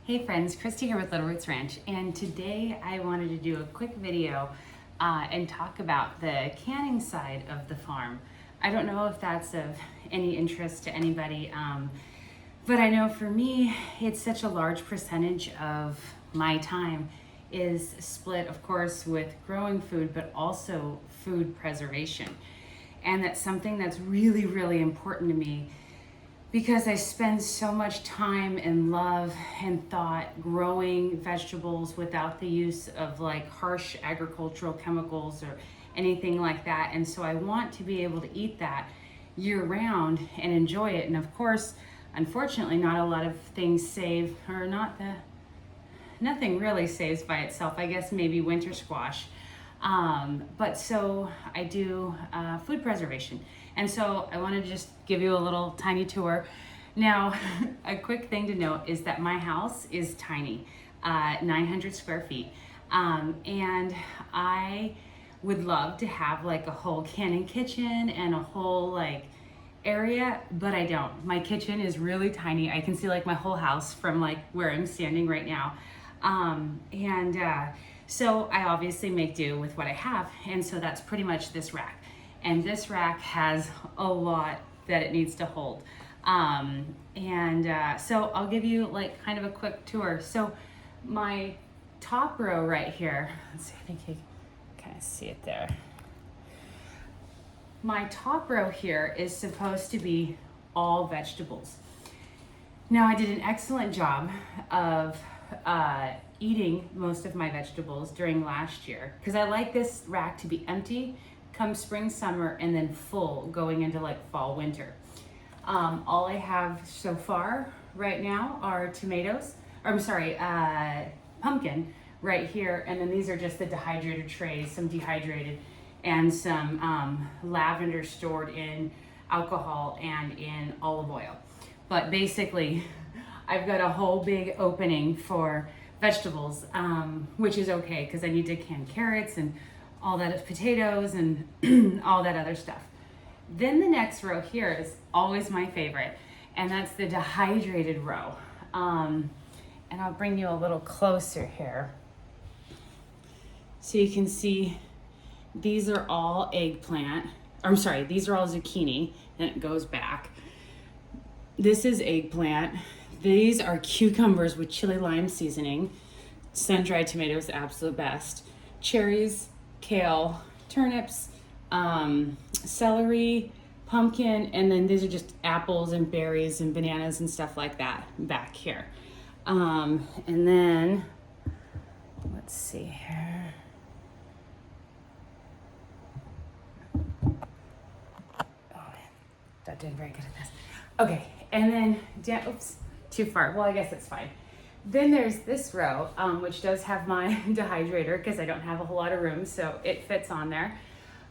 Hey friends, Christy here with Little Roots Ranch, and today I wanted to do a quick video and talk about the canning side of the farm. I don't know if that's of any interest to anybody, but I know for me, it's such a large percentage of my time is split, of course, with growing food, but also food preservation. And that's something that's really, really important to me because I spend so much time and love and thought growing vegetables without the use of like harsh agricultural chemicals or anything like that. And so I want to be able to eat that year round and enjoy it. And of course, unfortunately, not a lot of things save, or nothing really saves by itself. I guess maybe winter squash. But so I do food preservation. And so I want to just give you a little tiny tour. Now, a quick thing to note is that my house is tiny, 900 square feet. And I would love to have like a whole canning kitchen and a whole like area, but I don't. My kitchen is really tiny. I can see like my whole house from like where I'm standing right now. So I obviously make do with what I have. And so that's pretty much this rack. And this rack has a lot that it needs to hold. So I'll give you like kind of a quick tour. So my top row right here, let's see, I think you can kind of see it there. My top row here is supposed to be all vegetables. Now I did an excellent job of eating most of my vegetables during last year because I like this rack to be empty come spring, summer, and then full going into like fall, winter. All I have so far right now are pumpkin right here. And then these are just the dehydrated trays, some dehydrated and some lavender stored in alcohol and in olive oil. But basically, I've got a whole big opening for vegetables, which is okay because I need to can carrots and all that, potatoes and all that other stuff. Then the next row here is always my favorite, and that's the dehydrated row. And I'll bring you a little closer here. So you can see these are all these are all zucchini, and it goes back. This is eggplant. These are cucumbers with chili lime seasoning. Sun-dried tomatoes, absolute best. Cherries, kale, turnips, celery, pumpkin, and then these are just apples and berries and bananas and stuff like that back here. And then, let's see here. Oh, not doing very good at this. Okay, and then, oops, too far. Well, I guess it's fine. Then there's this row, which does have my dehydrator because I don't have a whole lot of room, so it fits on there.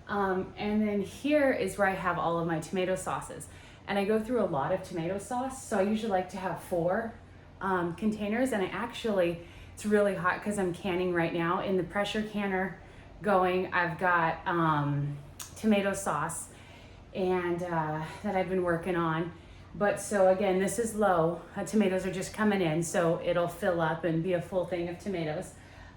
And then here is where I have all of my tomato sauces. And I go through a lot of tomato sauce, so I usually like to have 4 containers. And it's really hot because I'm canning right now. In the pressure canner going, I've got tomato sauce and that I've been working on. But so again, this is low. Tomatoes are just coming in, so it'll fill up and be a full thing of tomatoes.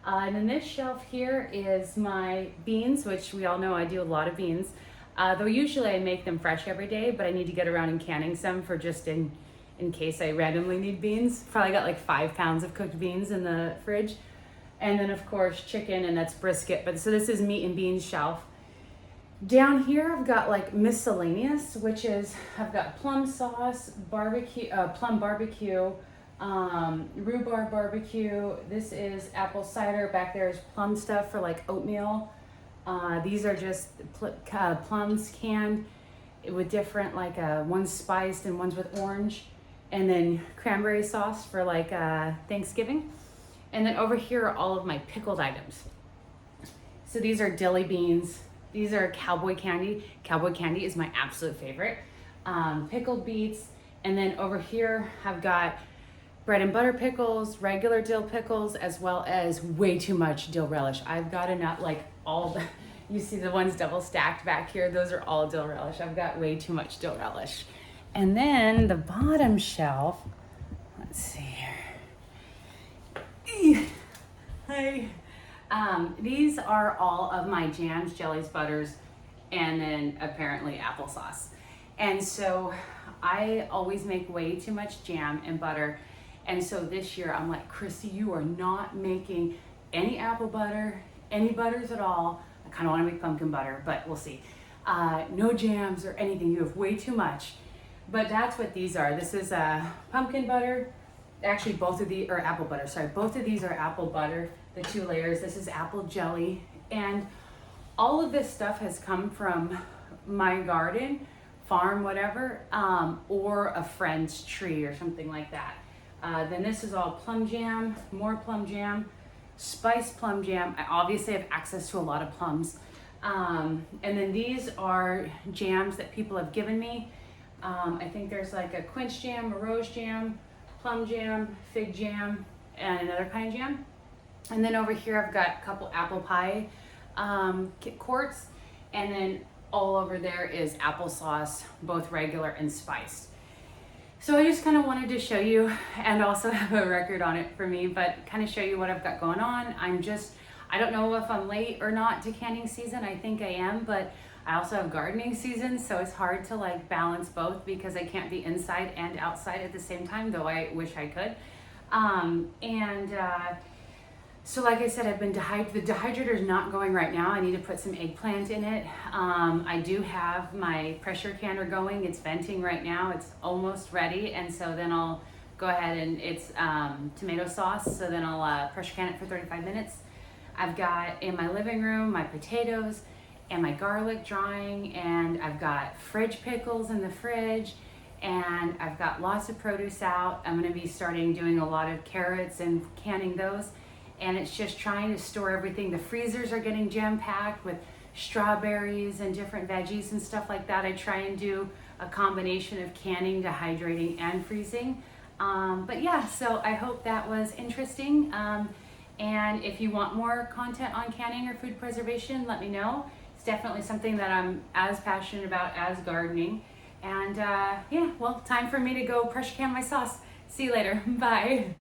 And then this shelf here is my beans, which we all know I do a lot of beans. Though usually I make them fresh every day, but I need to get around and canning some for just in case I randomly need beans. Probably got like 5 pounds of cooked beans in the fridge. And then of course chicken, and that's brisket. But so this is meat and beans shelf. Down here, I've got like miscellaneous, which is I've got plum sauce, plum barbecue, rhubarb barbecue. This is apple cider. Back there is plum stuff for like oatmeal. These are just plums canned with different like one's spiced and one's with orange, and then cranberry sauce for like Thanksgiving. And then over here are all of my pickled items. So these are dilly beans. These are cowboy candy. Cowboy candy is my absolute favorite. Pickled beets. And then over here, I've got bread and butter pickles, regular dill pickles, as well as way too much dill relish. I've got enough, you see the ones double stacked back here, those are all dill relish. I've got way too much dill relish. And then the bottom shelf, let's see here. These are all of my jams, jellies, butters, and then apparently applesauce. And so I always make way too much jam and butter. And so this year I'm like, Christy, you are not making any apple butter, any butters at all. I kind of want to make pumpkin butter, but we'll see. No jams or anything. You have way too much. But that's what these are. This is pumpkin butter. Actually, both of these are apple butter. Sorry, both of these are apple butter, the 2 layers. This is apple jelly. And all of this stuff has come from my garden, farm, whatever, or a friend's tree or something like that. Then this is all plum jam, more plum jam, spiced plum jam. I obviously have access to a lot of plums. And then these are jams that people have given me. I think there's like a quince jam, a rose jam, plum jam, fig jam, and another kind of jam. And then over here I've got a couple apple pie quarts, and then all over there is applesauce, both regular and spiced. So I just kind of wanted to show you, and also have a record on it for me, but kind of show you what I've got going on. I don't know if I'm late or not to canning season. I think I am, but I also have gardening season, so it's hard to like balance both because I can't be inside and outside at the same time, though I wish I could. So like I said, I've been the dehydrator is not going right now. I need to put some eggplant in it. I do have my pressure canner going. It's venting right now. It's almost ready. And so then I'll go ahead and it's tomato sauce. So then I'll pressure can it for 35 minutes. I've got in my living room, my potatoes and my garlic drying, and I've got fridge pickles in the fridge, and I've got lots of produce out. I'm gonna be starting doing a lot of carrots and canning those. And it's just trying to store everything. The freezers are getting jam-packed with strawberries and different veggies and stuff like that. I try and do a combination of canning, dehydrating, and freezing. But yeah, so I hope that was interesting. And if you want more content on canning or food preservation, let me know. It's definitely something that I'm as passionate about as gardening. And yeah, well, time for me to go pressure can my sauce. See you later. Bye.